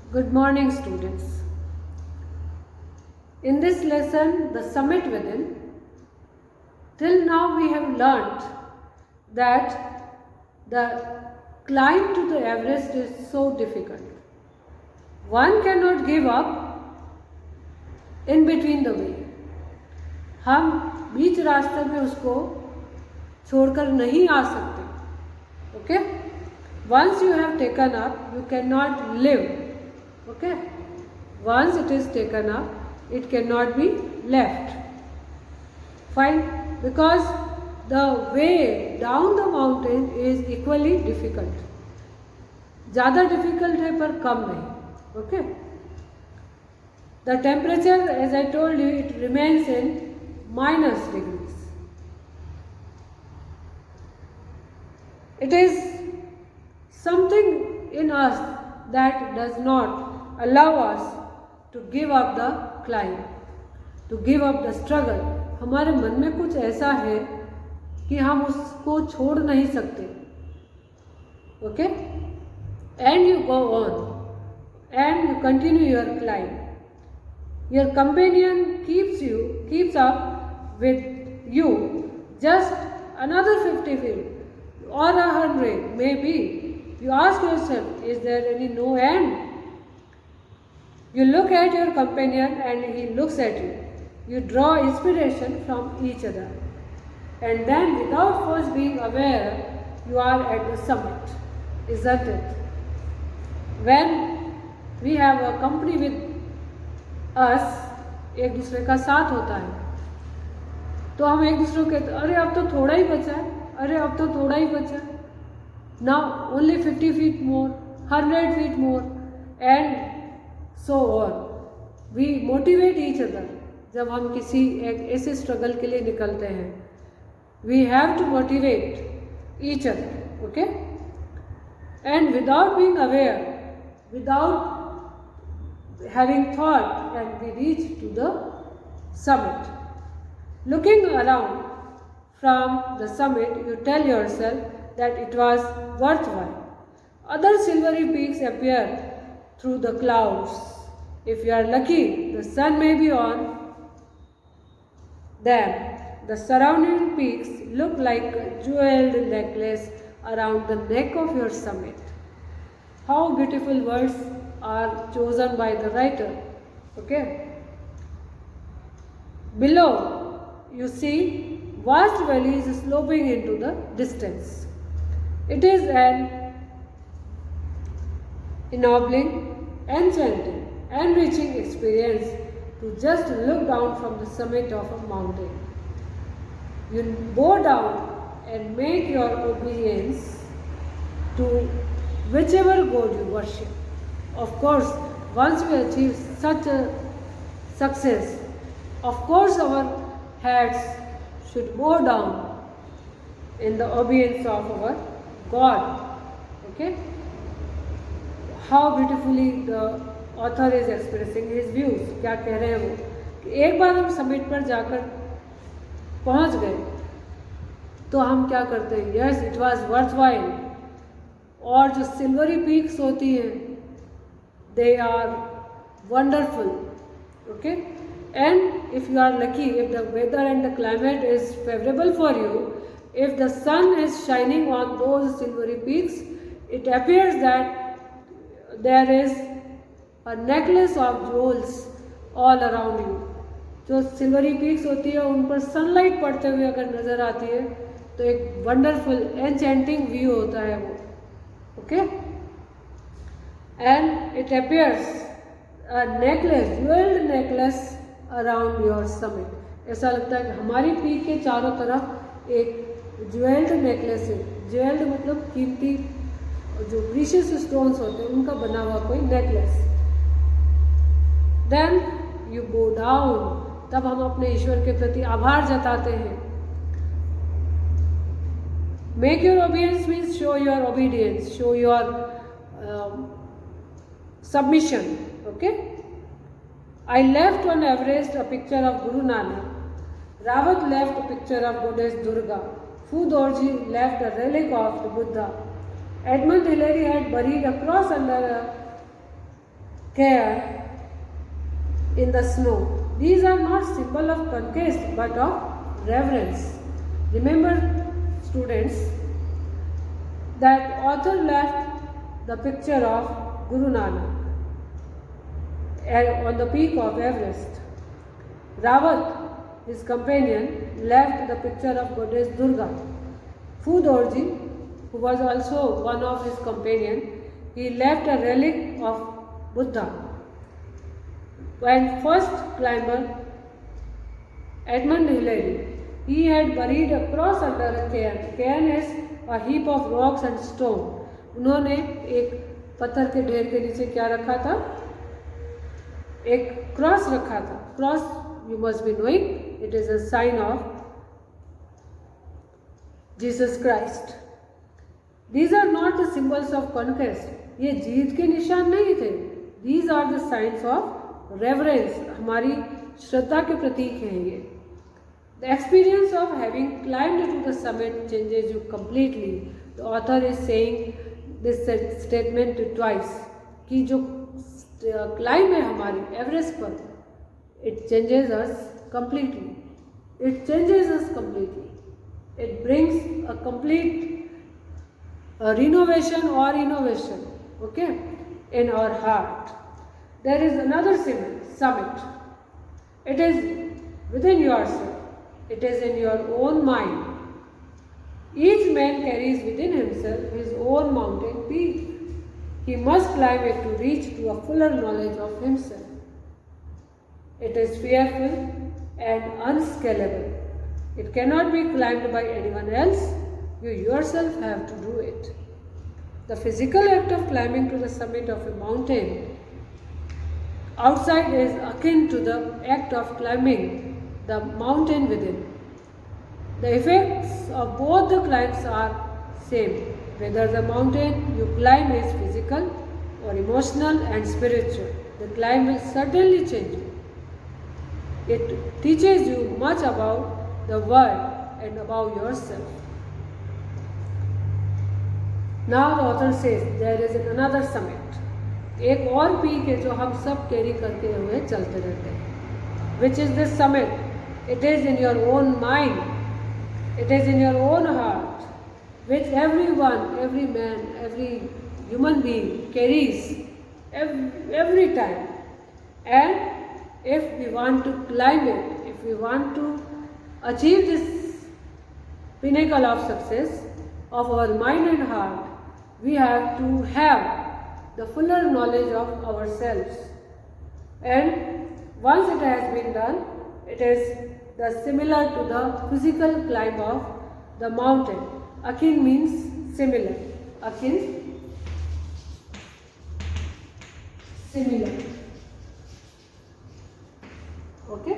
Good morning, students. In this lesson, The Summit Within, till now we have learnt that the climb to the Everest is so difficult. One cannot give up in between the way. हम बीच रास्ते में उसको छोड़कर नहीं आ सकते. Okay? Once you have taken up, you cannot live. Okay? Once it is taken up, it cannot be left. Fine? Because the way down the mountain is equally difficult. ज़्यादा difficult है पर कम नहीं. Okay? The temperature, as I told you, it remains in -degrees. It is something in us that does not allow us to give up the climb, to give up the struggle. हमारे मन में कुछ ऐसा है कि हम उसको छोड़ नहीं सकते. Okay? And you go on and you continue your climb. Your companion keeps up with you just another 50 feet or 100 maybe. You ask yourself, is there any no end? You look at your companion and he looks at you. You draw inspiration from each other. And then without first being aware, you are at the summit, isn't it? When we have a company with us, एक दूसरे का साथ होता है, तो हम एक दूसरे को कहते, अरे अब तो थोड़ा ही बचा है, अरे अब तो थोड़ा ही बचा है. Now only 50 feet more, 100 feet more, and so on. We motivate each other. जब हम किसी एक ऐसे स्ट्रगल के लिए निकलते हैं, we have to motivate each other. Okay? And without being aware, without having thought, and we reach to the summit. Looking around from the summit, you tell yourself that it was worthwhile. Other silvery peaks appear through the clouds. If you are lucky, the sun may be on them. The surrounding peaks look like a jeweled necklace around the neck of your summit. How beautiful words are chosen by the writer. Okay? Below, you see vast valleys sloping into the distance. It is an ennobling, enchanting, enriching experience to just look down from the summit of a mountain. You bow down and make your obedience to whichever god you worship. Of course, once we achieve such a success, of course our heads should bow down in the obedience of our God. Okay? How beautifully the author is expressing his views. क्या कह रहे हैं वो कि एक बार हम summit पर जाकर पहुंच गए तो हम क्या करते हैं? Yes, it was worthwhile. और जो सिल्वरी पीक्स होती हैं, they are wonderful. Okay? And if you are lucky, if the weather and the climate is favorable for you, if the sun is shining on those silvery peaks, it appears that there is a necklace of jewels all around you. जो silvery peaks होती है उन पर sunlight पड़ते हुए अगर नज़र आती है तो एक वंडरफुल एन्चेंटिंग व्यू होता है वो. Okay? And it appears a necklace, jewelled necklace around your summit. ऐसा लगता है कि हमारी पीक के चारों तरफ एक ज्वेल्ड नेकलेस है. ज्वेल्ड मतलब कीमती, जो प्रीशियस स्टोन्स होते हैं उनका बना हुआ कोई necklace. Then you go down. तब हम अपने ईश्वर के प्रति आभार जताते हैं. Make your obedience means show your obedience, show your submission. Okay? I left on Everest a picture of Guru Nanak. Rawat left a picture of Goddess Durga. Fu Dorji left a relic of the Buddha. Edmund Hillary had buried a cross under a care in the snow. These are not symbol of conquest but of reverence. Remember, students, that author left the picture of Guru Nanak on the peak of Everest. Rawat, his companion, left the picture of goddess Durga. Fu Dorji, who was also one of his companions, he left a relic of Buddha. When first climber Edmund Hillary, he had buried a cross under a cairn. Cairn is a heap of rocks and stone. उन्होंने एक पत्थर के ढेर के नीचे क्या रखा था? एक क्रॉस रखा था. Cross, you must be knowing, it is a sign of Jesus Christ. These are not the symbols of conquest. ये जीत के निशान नहीं थे. These are the signs of reverence. हमारी श्रद्धा के प्रतीक हैं ये. The experience of having climbed to the summit changes you completely. The author is saying this statement twice कि जो climb है हमारी एवरेस्ट पर, it changes us completely. It changes us completely. It brings a complete renovation or innovation, okay, in our heart. There is another summit. It is within yourself. It is in your own mind. Each man carries within himself his own mountain peak. He must climb it to reach to a fuller knowledge of himself. It is fearful and unscalable. It cannot be climbed by anyone else. You yourself have to do it. The physical act of climbing to the summit of a mountain outside is akin to the act of climbing the mountain within. The effects of both the climbs are same, whether the mountain you climb is physical or emotional and spiritual. The climb will certainly change you. It teaches you much about the world and about yourself. Now the author says there is another summit. एक और peak है जो हम सब carry करते हुए चलते रहते हैं. Which is this summit? It is in your own mind. It is in your own heart, which everyone, every man, every human being carries every time. And if we want to climb it, if we want to achieve this pinnacle of success of our mind and heart, we have to have the fuller knowledge of ourselves. And once it has been done, it is similar to the physical climb of the mountain. Akin means similar. Akin, similar. Okay.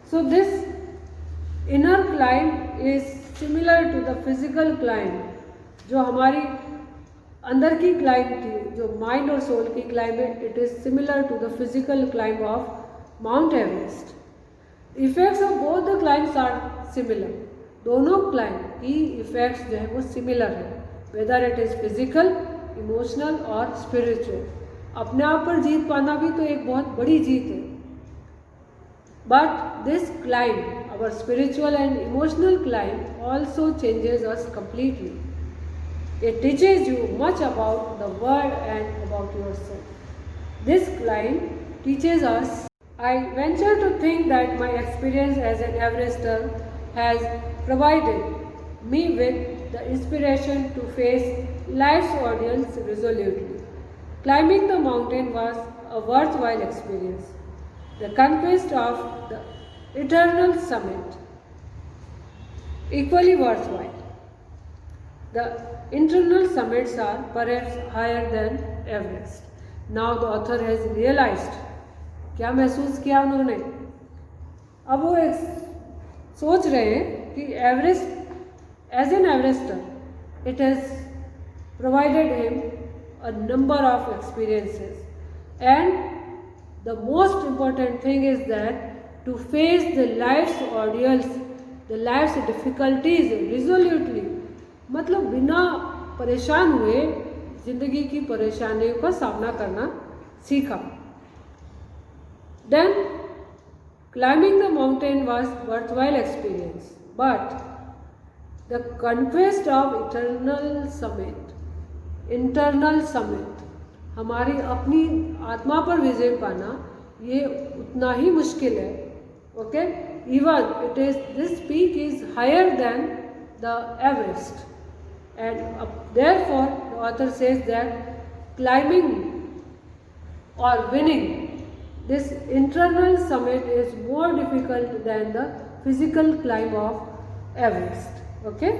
So this inner climb is similar to the physical climb. जो हमारी अंदर की climb थी, जो mind और soul की climb है, it is similar to the physical climb of Mount Everest. Effects of both the climbs are similar. दोनों क्लाइंब की इफेक्ट्स जो है वो सिमिलर है, whether it is physical, emotional और स्पिरिचुअल. अपने आप पर जीत पाना भी तो एक बहुत बड़ी जीत है. But this climb, our spiritual and emotional climb also changes us completely. It teaches you much about the world and about yourself. This climb teaches us. I venture to think that my experience as an Everester has provided me with the inspiration to face life's audience resolutely. Climbing the mountain was a worthwhile experience. The conquest of the eternal summit, equally worthwhile. The internal summits are perhaps higher than Everest. Now the author has realized. क्या महसूस किया उन्होंने? अब वो सोच रहे हैं कि Everest, as an Everester, it has provided him a number of experiences and the most important thing is that to face the life's audience, the life's difficulties resolutely. मतलब बिना परेशान हुए ज़िंदगी की परेशानियों का सामना करना सीखा. Then climbing the mountain was worthwhile experience, but the conquest of internal summit, हमारी अपनी आत्मा पर विजय पाना ये उतना ही मुश्किल है. Okay, even it is this peak is higher than the Everest, and therefore the author says that climbing or winning this internal summit is more difficult than the physical climb of Everest. Okay.